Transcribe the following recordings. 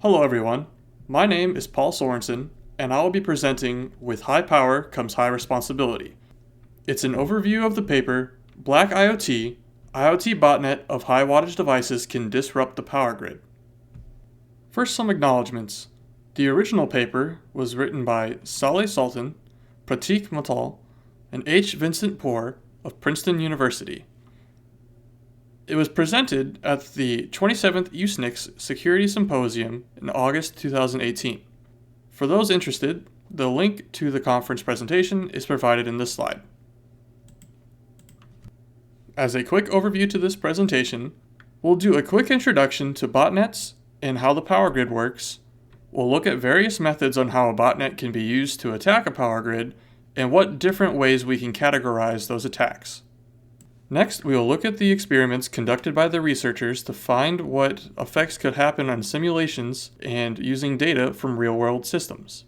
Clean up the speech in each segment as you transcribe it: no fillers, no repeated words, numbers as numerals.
Hello everyone, my name is Paul Sorensen, and I will be presenting With High Power Comes High Responsibility. It's an overview of the paper, BlackIoT, IoT botnet of high wattage devices can disrupt the power grid. First, some acknowledgements. The original paper was written by Saleh Sultan, Pratik Mittal, and H. Vincent Poor of Princeton University. It was presented at the 27th USNICS Security Symposium in August 2018. For those interested, the link to the conference presentation is provided in this slide. As a quick overview to this presentation, we'll do a quick introduction to botnets and how the power grid works. We'll look at various methods on how a botnet can be used to attack a power grid and what different ways we can categorize those attacks. Next, we will look at the experiments conducted by the researchers to find what effects could happen on simulations and using data from real-world systems.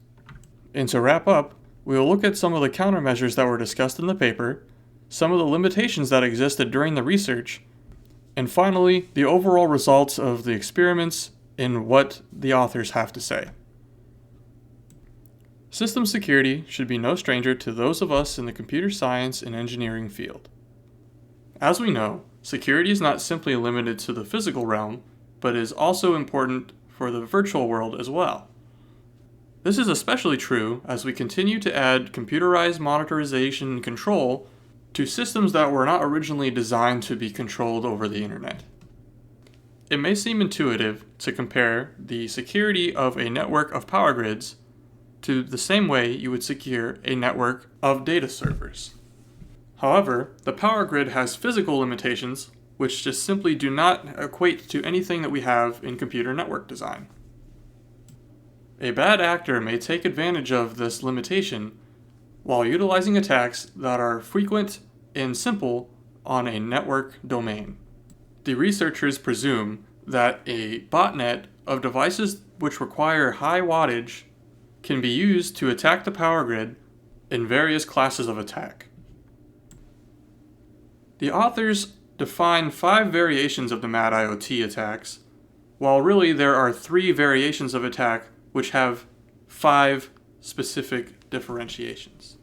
And to wrap up, we will look at some of the countermeasures that were discussed in the paper, some of the limitations that existed during the research, and finally, the overall results of the experiments and what the authors have to say. System security should be no stranger to those of us in the computer science and engineering field. As we know, security is not simply limited to the physical realm, but is also important for the virtual world as well. This is especially true as we continue to add computerized monitorization and control to systems that were not originally designed to be controlled over the internet. It may seem intuitive to compare the security of a network of power grids to the same way you would secure a network of data servers. However, the power grid has physical limitations which just simply do not equate to anything that we have in computer network design. A bad actor may take advantage of this limitation while utilizing attacks that are frequent and simple on a network domain. The researchers presume that a botnet of devices which require high wattage can be used to attack the power grid in various classes of attack. The authors define 5 variations of the Mad IoT attacks, while really there are 3 variations of attack which have 5 specific differentiations.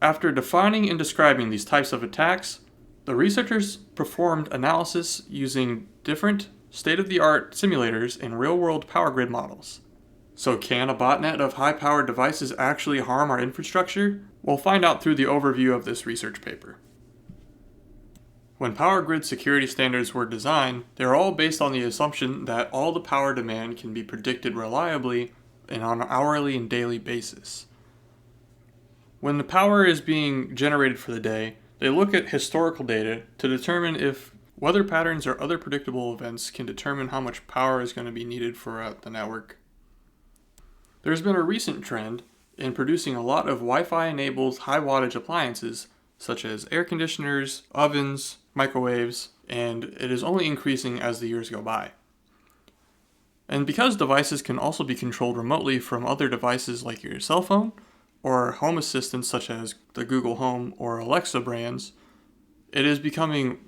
After defining and describing these types of attacks, the researchers performed analysis using different state-of-the-art simulators and real-world power grid models. So can a botnet of high-powered devices actually harm our infrastructure? We'll find out through the overview of this research paper. When power grid security standards were designed, they were all based on the assumption that all the power demand can be predicted reliably and on an hourly and daily basis. When the power is being generated for the day, they look at historical data to determine if weather patterns or other predictable events can determine how much power is going to be needed for the network. There's been a recent trend in producing a lot of Wi-Fi enabled high wattage appliances such as air conditioners, ovens, microwaves, and it is only increasing as the years go by. And because devices can also be controlled remotely from other devices like your cell phone or home assistants such as the Google Home or Alexa brands, it is becoming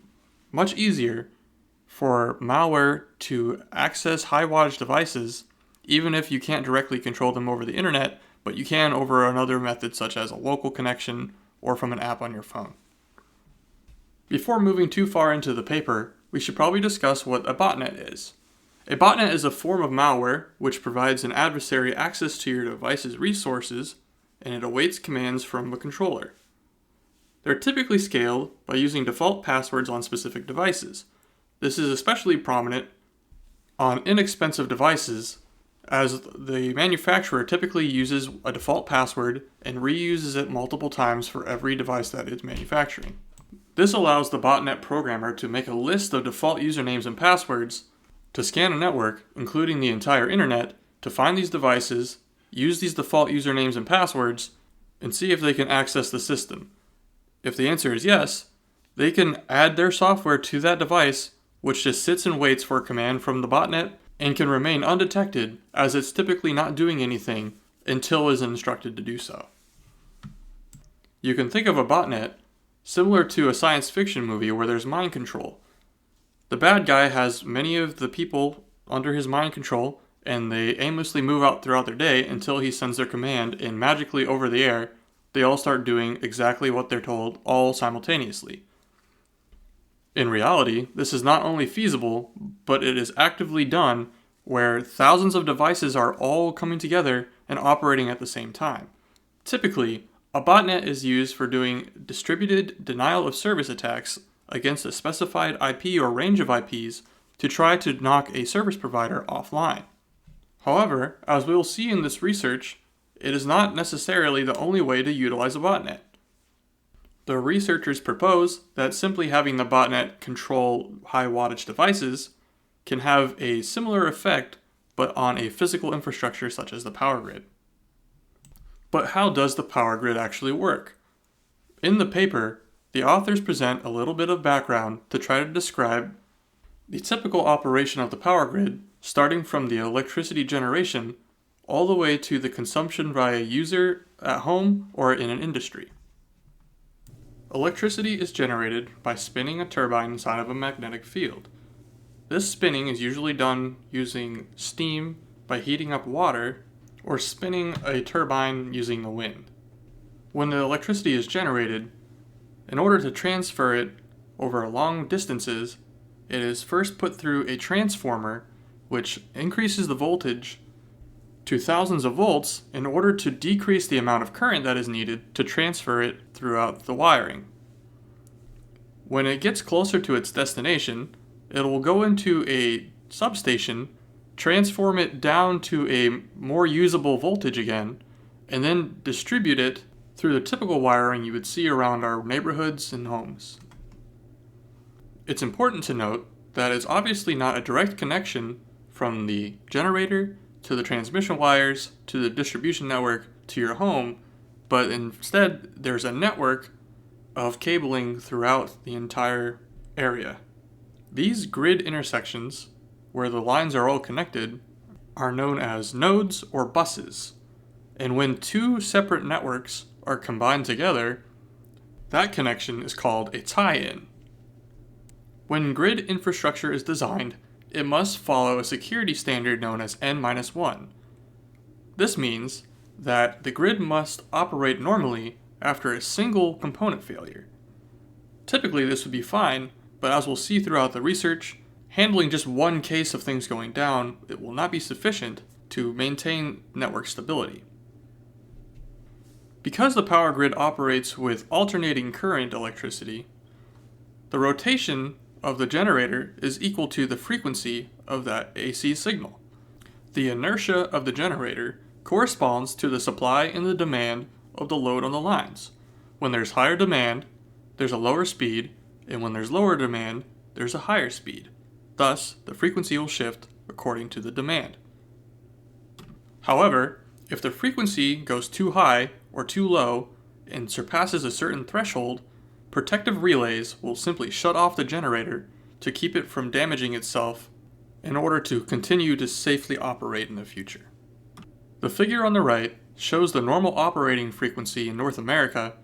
much easier for malware to access high wattage devices even if you can't directly control them over the internet, but you can over another method such as a local connection or from an app on your phone. Before moving too far into the paper, we should probably discuss what a botnet is. A botnet is a form of malware which provides an adversary access to your device's resources and it awaits commands from a controller. They're typically scaled by using default passwords on specific devices. This is especially prominent on inexpensive devices as the manufacturer typically uses a default password and reuses it multiple times for every device that it's manufacturing. This allows the botnet programmer to make a list of default usernames and passwords to scan a network, including the entire internet, to find these devices, use these default usernames and passwords, and see if they can access the system. If the answer is yes, they can add their software to that device, which just sits and waits for a command from the botnet and can remain undetected as it's typically not doing anything until it is instructed to do so. You can think of a botnet similar to a science fiction movie where there's mind control. The bad guy has many of the people under his mind control, and they aimlessly move out throughout their day until he sends their command, and magically over the air, they all start doing exactly what they're told, all simultaneously. In reality, this is not only feasible, but it is actively done where thousands of devices are all coming together and operating at the same time. Typically, a botnet is used for doing distributed denial of service attacks against a specified IP or range of IPs to try to knock a service provider offline. However, as we will see in this research, it is not necessarily the only way to utilize a botnet. The researchers propose that simply having the botnet control high wattage devices can have a similar effect, but on a physical infrastructure such as the power grid. But how does the power grid actually work? In the paper, the authors present a little bit of background to try to describe the typical operation of the power grid, starting from the electricity generation all the way to the consumption by a user at home or in an industry. Electricity is generated by spinning a turbine inside of a magnetic field. This spinning is usually done using steam by heating up water or spinning a turbine using the wind. When the electricity is generated, in order to transfer it over long distances, it is first put through a transformer which increases the voltage to thousands of volts in order to decrease the amount of current that is needed to transfer it throughout the wiring. When it gets closer to its destination, it will go into a substation, transform it down to a more usable voltage again, and then distribute it through the typical wiring you would see around our neighborhoods and homes. It's important to note that it's obviously not a direct connection from the generator to the transmission wires to the distribution network to your home, but instead there's a network of cabling throughout the entire area. These grid intersections, where the lines are all connected, are known as nodes or buses, and when two separate networks are combined together, that connection is called a tie-in. When grid infrastructure is designed, it must follow a security standard known as N-1. This means that the grid must operate normally after a single component failure. Typically this would be fine, but as we'll see throughout the research, handling just one case of things going down, it will not be sufficient to maintain network stability. Because the power grid operates with alternating current electricity, the rotation of the generator is equal to the frequency of that AC signal. The inertia of the generator corresponds to the supply and the demand of the load on the lines. When there's higher demand, there's a lower speed, and when there's lower demand, there's a higher speed. Thus, the frequency will shift according to the demand. However, if the frequency goes too high or too low and surpasses a certain threshold, protective relays will simply shut off the generator to keep it from damaging itself in order to continue to safely operate in the future. The figure on the right shows the normal operating frequency in North America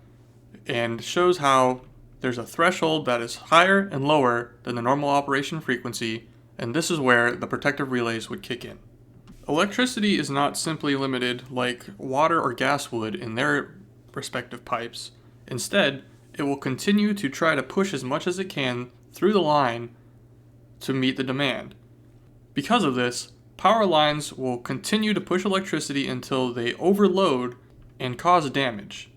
and shows how there's a threshold that is higher and lower than the normal operation frequency, and this is where the protective relays would kick in. Electricity is not simply limited like water or gas would in their respective pipes. Instead, it will continue to try to push as much as it can through the line to meet the demand. Because of this, power lines will continue to push electricity until they overload and cause damage.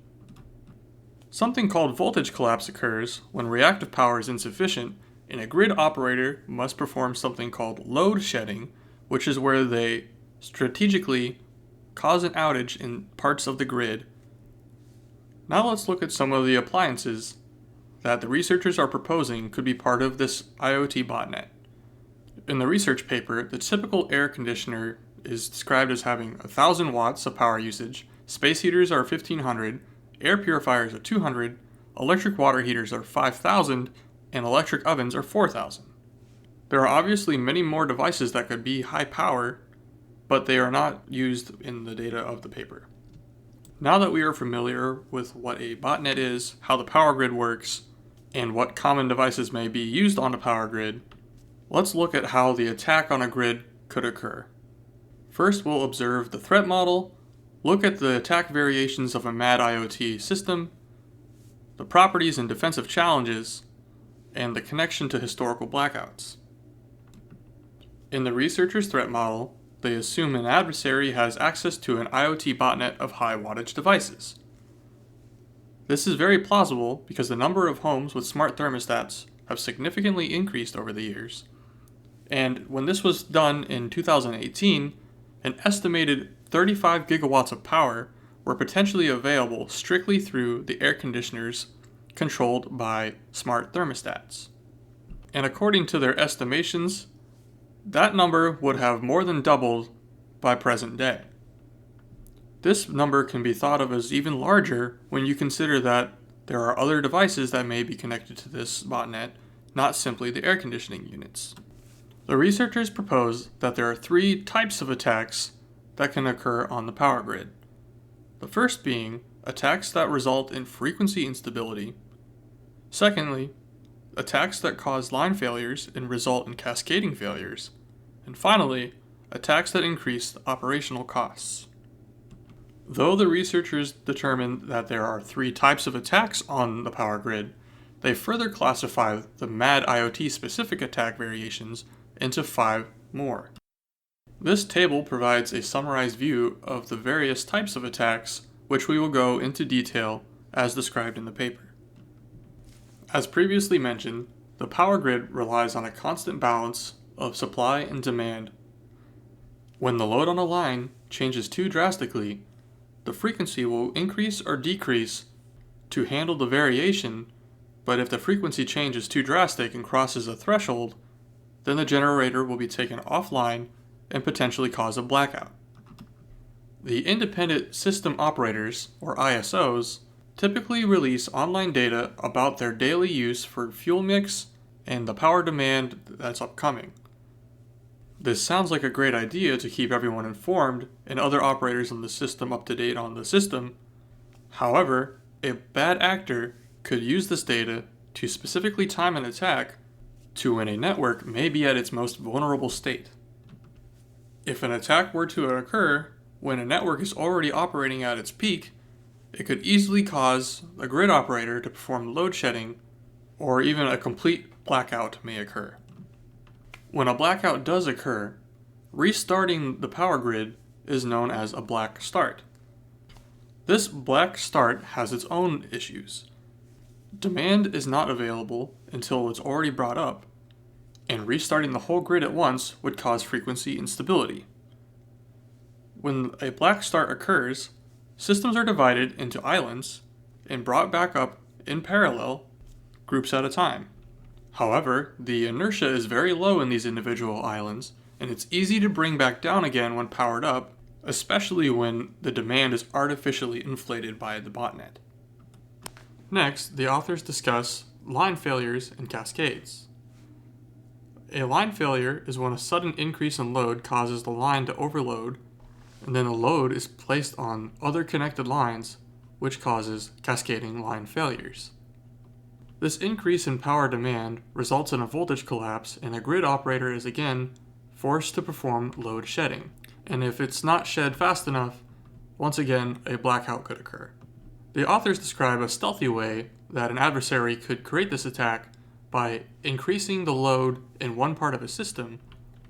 Something called voltage collapse occurs when reactive power is insufficient, and a grid operator must perform something called load shedding, which is where they strategically cause an outage in parts of the grid. Now let's look at some of the appliances that the researchers are proposing could be part of this IoT botnet. In the research paper, the typical air conditioner is described as having 1,000 watts of power usage, space heaters are 1,500, air purifiers are 200, electric water heaters are 5,000, and electric ovens are 4,000. There are obviously many more devices that could be high power, but they are not used in the data of the paper. Now that we are familiar with what a botnet is, how the power grid works, and what common devices may be used on the power grid, let's look at how the attack on a grid could occur. First, we'll observe the threat model, look at the attack variations of a MAD IoT system, the properties and defensive challenges, and the connection to historical blackouts. In the researcher's threat model, they assume an adversary has access to an IoT botnet of high wattage devices. This is very plausible because the number of homes with smart thermostats have significantly increased over the years. And when this was done in 2018, an estimated 35 gigawatts of power were potentially available strictly through the air conditioners controlled by smart thermostats. And according to their estimations, that number would have more than doubled by present day. This number can be thought of as even larger when you consider that there are other devices that may be connected to this botnet, not simply the air conditioning units. The researchers propose that there are three types of attacks that can occur on the power grid. The first being attacks that result in frequency instability. Secondly, attacks that cause line failures and result in cascading failures. And finally, attacks that increase the operational costs. Though the researchers determined that there are three types of attacks on the power grid, they further classify the MAD IoT specific attack variations into 5 more. This table provides a summarized view of the various types of attacks, which we will go into detail as described in the paper. As previously mentioned, the power grid relies on a constant balance of supply and demand. When the load on a line changes too drastically, the frequency will increase or decrease to handle the variation, but if the frequency change is too drastic and crosses a threshold, then the generator will be taken offline and potentially cause a blackout. The independent system operators, or ISOs, typically release online data about their daily use for fuel mix and the power demand that's upcoming. This sounds like a great idea to keep everyone informed and other operators in the system up to date on the system. However, a bad actor could use this data to specifically time an attack to when a network may be at its most vulnerable state. If an attack were to occur when a network is already operating at its peak, it could easily cause a grid operator to perform load shedding, or even a complete blackout may occur. When a blackout does occur, restarting the power grid is known as a black start. This black start has its own issues. Demand is not available until it's already brought up, and restarting the whole grid at once would cause frequency instability. When a black start occurs, systems are divided into islands and brought back up in parallel, groups at a time. However, the inertia is very low in these individual islands, and it's easy to bring back down again when powered up, especially when the demand is artificially inflated by the botnet. Next, the authors discuss line failures and cascades. A line failure is when a sudden increase in load causes the line to overload, and then the load is placed on other connected lines, which causes cascading line failures. This increase in power demand results in a voltage collapse, and a grid operator is again forced to perform load shedding. And if it's not shed fast enough, once again, a blackout could occur. The authors describe a stealthy way that an adversary could create this attack by increasing the load in one part of a system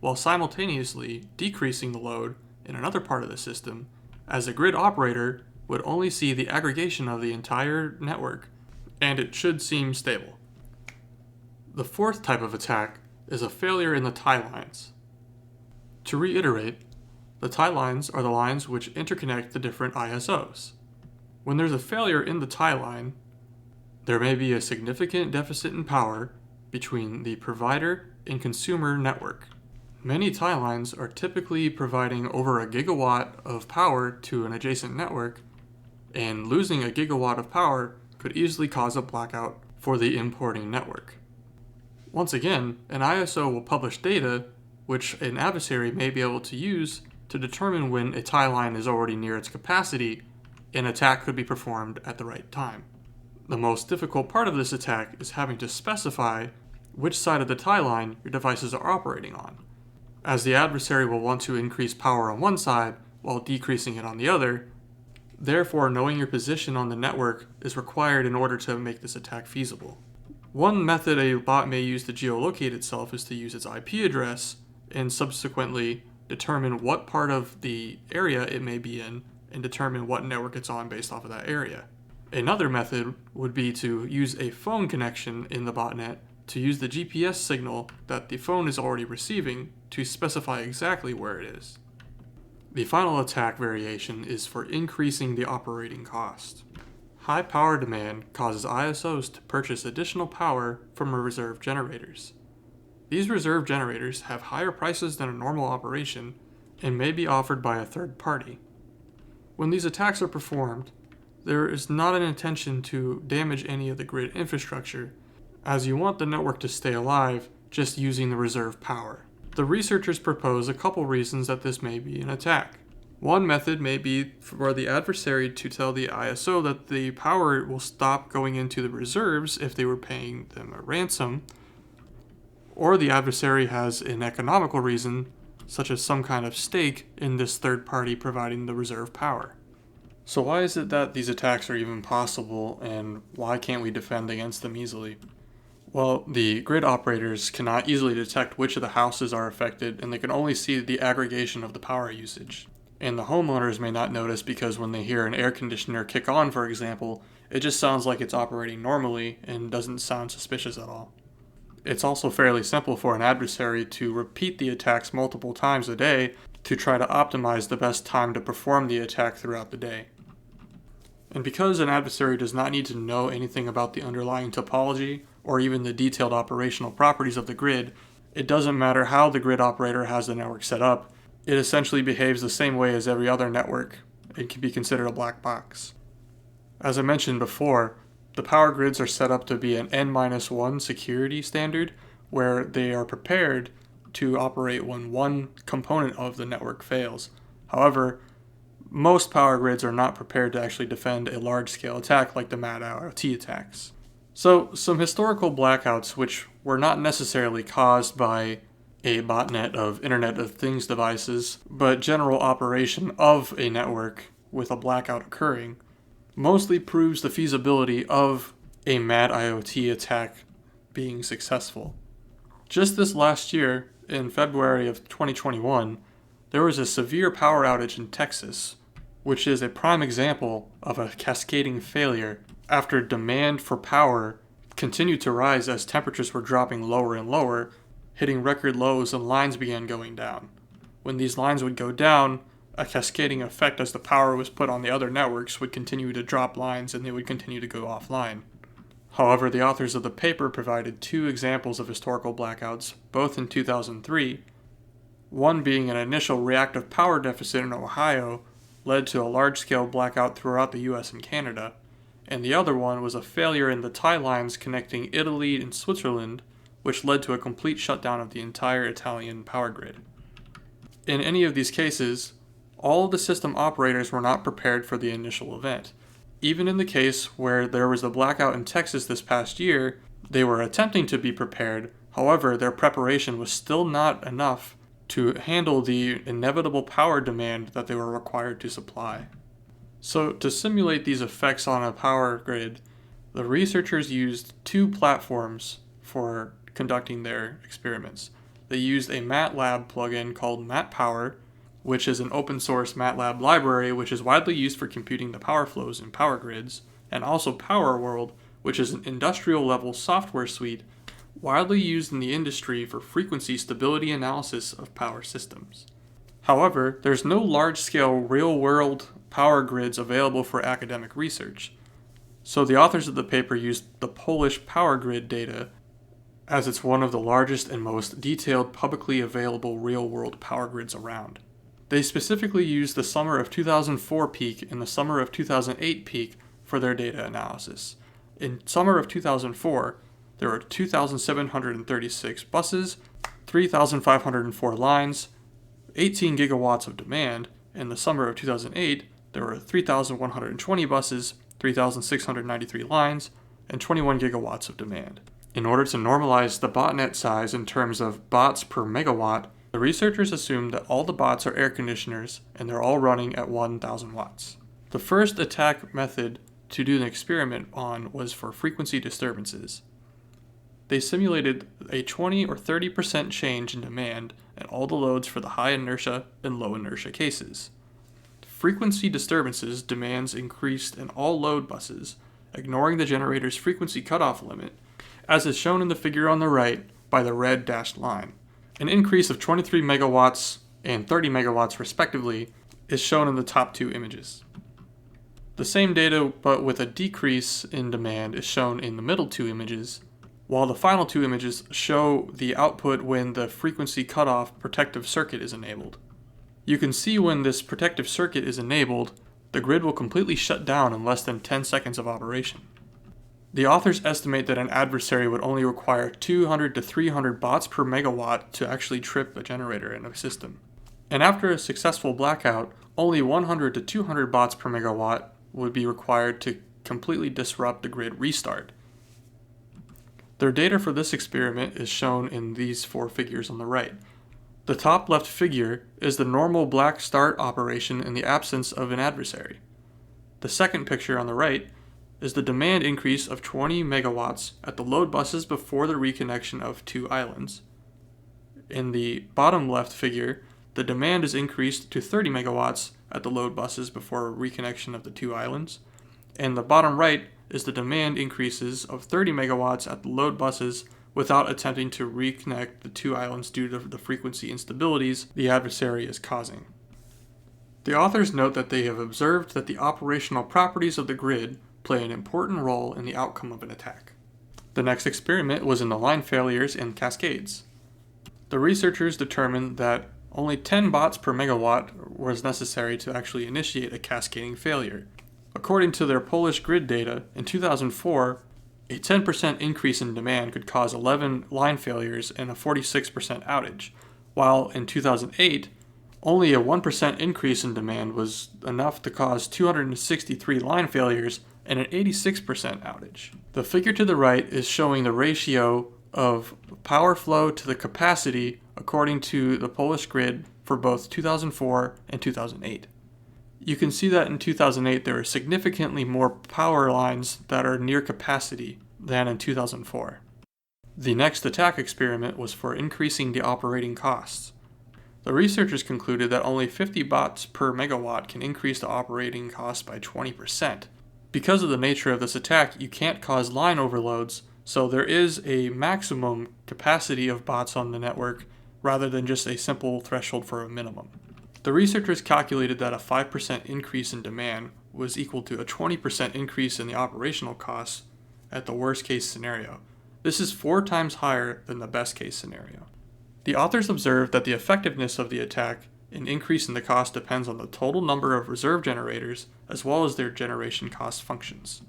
while simultaneously decreasing the load in another part of the system, as a grid operator would only see the aggregation of the entire network, and it should seem stable. The fourth type of attack is a failure in the tie lines. To reiterate, the tie lines are the lines which interconnect the different ISOs. When there's a failure in the tie line, there may be a significant deficit in power between the provider and consumer network. Many tie lines are typically providing over a gigawatt of power to an adjacent network, and losing a gigawatt of power could easily cause a blackout for the importing network. Once again, an ISO will publish data which an adversary may be able to use to determine when a tie line is already near its capacity, an attack could be performed at the right time. The most difficult part of this attack is having to specify which side of the tie line your devices are operating on. as the adversary will want to increase power on one side while decreasing it on the other. Therefore, knowing your position on the network is required in order to make this attack feasible. One method a bot may use to geolocate itself is to use its IP address and subsequently determine what part of the area it may be in and determine what network it's on based off of that area. Another method would be to use a phone connection in the botnet to use the GPS signal that the phone is already receiving to specify exactly where it is. The final attack variation is for increasing the operating cost. High power demand causes ISOs to purchase additional power from reserve generators. These reserve generators have higher prices than a normal operation and may be offered by a third party. When these attacks are performed, there is not an intention to damage any of the grid infrastructure, as you want the network to stay alive just using the reserve power. The researchers propose a couple reasons that this may be an attack. One method may be for the adversary to tell the ISO that the power will stop going into the reserves if they were paying them a ransom, or the adversary has an economical reason, such as some kind of stake in this third party providing the reserve power. So why is it that these attacks are even possible, and why can't we defend against them easily? Well, the grid operators cannot easily detect which of the houses are affected, and they can only see the aggregation of the power usage. And the homeowners may not notice because when they hear an air conditioner kick on, for example, it just sounds like it's operating normally and doesn't sound suspicious at all. It's also fairly simple for an adversary to repeat the attacks multiple times a day to try to optimize the best time to perform the attack throughout the day. And because an adversary does not need to know anything about the underlying topology or even the detailed operational properties of the grid, it doesn't matter how the grid operator has the network set up. It essentially behaves the same way as every other network. It can be considered a black box. As I mentioned before, the power grids are set up to be an N-1 security standard, where they are prepared to operate when one component of the network fails. However, most power grids are not prepared to actually defend a large-scale attack like the BlackIoT attacks. So, some historical blackouts which were not necessarily caused by a botnet of Internet of Things devices, but general operation of a network with a blackout occurring, mostly proves the feasibility of a BlackIoT attack being successful. Just this last year, in February of 2021, there was a severe power outage in Texas, which is a prime example of a cascading failure after demand for power continued to rise as temperatures were dropping lower and lower, hitting record lows and lines began going down. When these lines would go down, a cascading effect as the power was put on the other networks would continue to drop lines and they would continue to go offline. However, the authors of the paper provided two examples of historical blackouts, both in 2003, one being an initial reactive power deficit in Ohio led to a large-scale blackout throughout the US and Canada, and the other one was a failure in the tie lines connecting Italy and Switzerland, which led to a complete shutdown of the entire Italian power grid. In any of these cases, all of the system operators were not prepared for the initial event. Even in the case where there was a blackout in Texas this past year, they were attempting to be prepared. However, their preparation was still not enough to handle the inevitable power demand that they were required to supply. So, to simulate these effects on a power grid, the researchers used two platforms for conducting their experiments. They used a MATLAB plugin called MATPower, which is an open source MATLAB library which is widely used for computing the power flows in power grids, and also PowerWorld, which is an industrial level software suite widely used in the industry for frequency stability analysis of power systems. However, there's no large-scale real-world power grids available for academic research, so the authors of the paper used the Polish power grid data, as it's one of the largest and most detailed publicly available real-world power grids around. They specifically used the summer of 2004 peak and the summer of 2008 peak for their data analysis. In summer of 2004, there were 2,736 buses, 3,504 lines, 18 gigawatts of demand. In the summer of 2008, there were 3,120 buses, 3,693 lines, and 21 gigawatts of demand. In order to normalize the botnet size in terms of bots per megawatt, The researchers assumed that all the bots are air conditioners and they're all running at 1000 watts. The first attack method to do an experiment on was for frequency disturbances. They simulated a 20 or 30% change in demand at all the loads for the high inertia and low inertia cases. Frequency disturbances demands increased in all load buses, ignoring the generator's frequency cutoff limit, as is shown in the figure on the right by the red dashed line. An increase of 23 megawatts and 30 megawatts respectively is shown in the top two images. The same data but with a decrease in demand is shown in the middle two images, while the final two images show the output when the frequency cutoff protective circuit is enabled. You can see when this protective circuit is enabled, the grid will completely shut down in less than 10 seconds of operation. The authors estimate that an adversary would only require 200 to 300 bots per megawatt to actually trip a generator in a system. And after a successful blackout, only 100 to 200 bots per megawatt would be required to completely disrupt the grid restart. Their data for this experiment is shown in these four figures on the right. The top left figure is the normal black start operation in the absence of an adversary. The second picture on the right is the demand increase of 20 megawatts at the load buses before the reconnection of two islands. In the bottom left figure, the demand is increased to 30 megawatts at the load buses before reconnection of the two islands. And the bottom right is the demand increases of 30 megawatts at the load buses without attempting to reconnect the two islands due to the frequency instabilities the adversary is causing. The authors note that they have observed that the operational properties of the grid play an important role in the outcome of an attack. The next experiment was in the line failures in Cascades. The researchers determined that only 10 bots per megawatt was necessary to actually initiate a cascading failure. According to their Polish grid data, in 2004, a 10% increase in demand could cause 11 line failures and a 46% outage, while in 2008, only a 1% increase in demand was enough to cause 263 line failures and an 86% outage. The figure to the right is showing the ratio of power flow to the capacity according to the Polish grid for both 2004 and 2008. You can see that in 2008 there are significantly more power lines that are near capacity than in 2004. The next attack experiment was for increasing the operating costs. The researchers concluded that only 50 bots per megawatt can increase the operating cost by 20%. Because of the nature of this attack, you can't cause line overloads, so there is a maximum capacity of bots on the network rather than just a simple threshold for a minimum. The researchers calculated that a 5% increase in demand was equal to a 20% increase in the operational costs at the worst case scenario. This is 4 times higher than the best case scenario. The authors observed that the effectiveness of the attack in increasing the cost depends on the total number of reserve generators as well as their generation cost functions.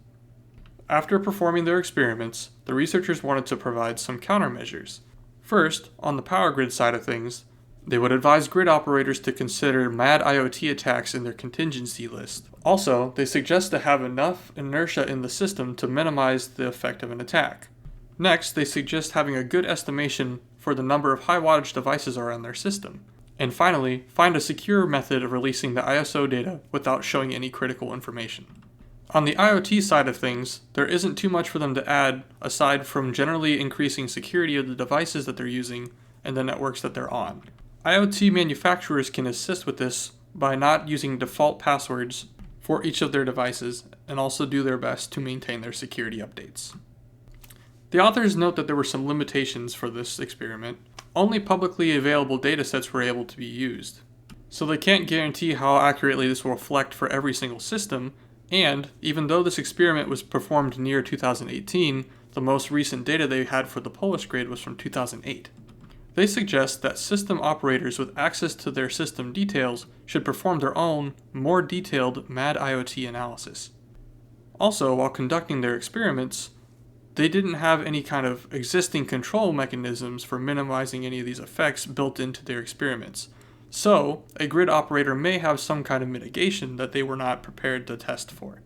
After performing their experiments, the researchers wanted to provide some countermeasures. First, on the power grid side of things, they would advise grid operators to consider mad IoT attacks in their contingency list. Also, they suggest to have enough inertia in the system to minimize the effect of an attack. Next, they suggest having a good estimation for the number of high wattage devices are on their system. And finally, find a secure method of releasing the ISO data without showing any critical information. On the IoT side of things, there isn't too much for them to add aside from generally increasing security of the devices that they're using and the networks that they're on. IoT manufacturers can assist with this by not using default passwords for each of their devices and also do their best to maintain their security updates. The authors note that there were some limitations for this experiment. Only publicly available datasets were able to be used, so they can't guarantee how accurately this will reflect for every single system, and even though this experiment was performed near 2018, the most recent data they had for the Polish grid was from 2008. They suggest that system operators with access to their system details should perform their own, more detailed MAD IoT analysis. Also, while conducting their experiments, they didn't have any kind of existing control mechanisms for minimizing any of these effects built into their experiments. So, a grid operator may have some kind of mitigation that they were not prepared to test for.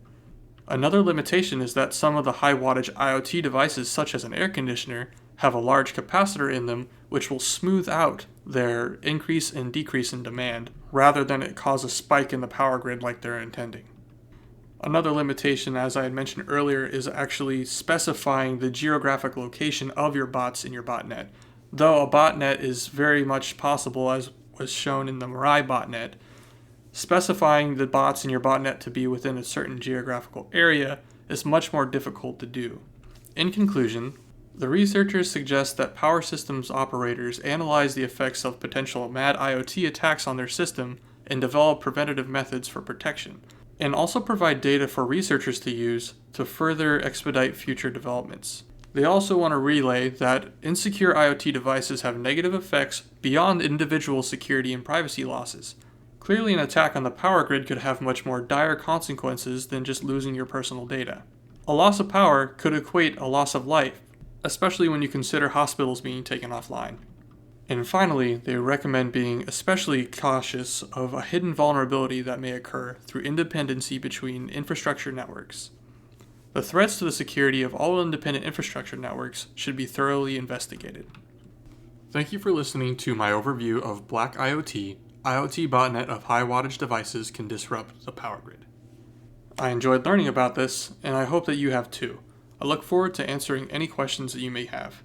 Another limitation is that some of the high wattage IoT devices, such as an air conditioner, have a large capacitor in them, which will smooth out their increase and decrease in demand, rather than it cause a spike in the power grid like they're intending. Another limitation, as I had mentioned earlier, is actually specifying the geographic location of your bots in your botnet. Though a botnet is very much possible, as was shown in the Mirai botnet, specifying the bots in your botnet to be within a certain geographical area is much more difficult to do. In conclusion, the researchers suggest that power systems operators analyze the effects of potential mad IoT attacks on their system and develop preventative methods for protection, and also provide data for researchers to use to further expedite future developments. They also want to relay that insecure IoT devices have negative effects beyond individual security and privacy losses. Clearly, an attack on the power grid could have much more dire consequences than just losing your personal data. A loss of power could equate a loss of life, especially when you consider hospitals being taken offline. And finally, they recommend being especially cautious of a hidden vulnerability that may occur through independency between infrastructure networks. The threats to the security of all independent infrastructure networks should be thoroughly investigated. Thank you for listening to my overview of BlackIoT, IoT botnet of high wattage devices can disrupt the power grid. I enjoyed learning about this, and I hope that you have too. I look forward to answering any questions that you may have.